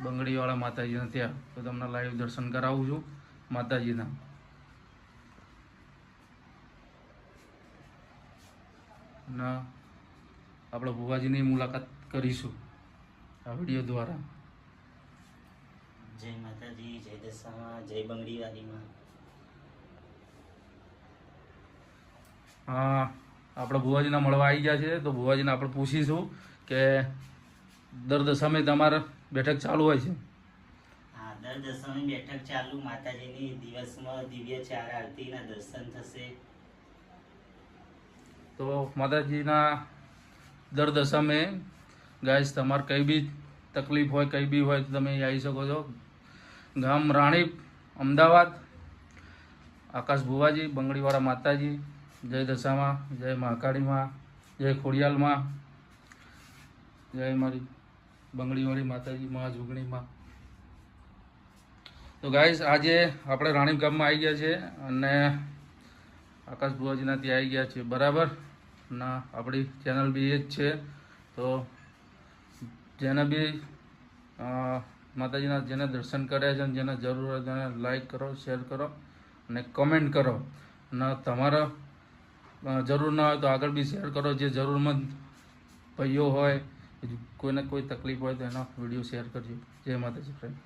બંગડીવાળા માતાજીના ત્યાં, તો તમને લાઈવ દર્શન કરાવું છું માતાજીના. ના આપણે ભુવાજીની મુલાકાત કરીશું આ વિડીયો દ્વારા. જય માતાજી, જય દશામાં, જય બંગડીવાળીમાં. હા, આપણે ભુવાજીના મળવા આવી ગયા છે, તો ભુવાજીને આપણે પૂછીશું કે દર દશામે તમારે બેઠક ચાલુ હોય છે? હા, દર દશામે બેઠક ચાલુ. માતાજીની દિવસમાં દિવ્ય 4 આરતીના દર્શન થશે. તો માતાજીના દર દશામે ગાઈસ તમારે કંઈ બી તકલીફ હોય, કંઈ બી હોય તો તમે આવી શકો છો. ગામ રાણીપ, અમદાવાદ. આકાશ ભુવાજી, બંગડીવાળા માતાજી. જય દશામાં, જય મહાકાળીમાં, જય ખોડિયાલમાં, જય મારી બંગડીવાળી માતાજી મહાજુગણીમાં. તો ગાઈસ આજે આપણે રાણીપ ગામમાં આવી ગયા છે અને આકાશ ભુવાજીના ત્યાં આવી ગયા છે, બરાબર. ના આપણી ચેનલ બી એ જ છે, તો જેને બી માતાજીના જેને દર્શન કર્યા છે અને જેને જરૂર હોય તેને લાઈક કરો, શેર કરો અને કમેન્ટ કરો. અને તમારા જરૂર ના હોય તો આગળ બી શેર કરો. જે જરૂરમંદ ભાઈઓ હોય, કોઈને કોઈ તકલીફ હોય તો એનો વિડીયો શેર કરજો. જય માતાજી ફ્રેન્ડ.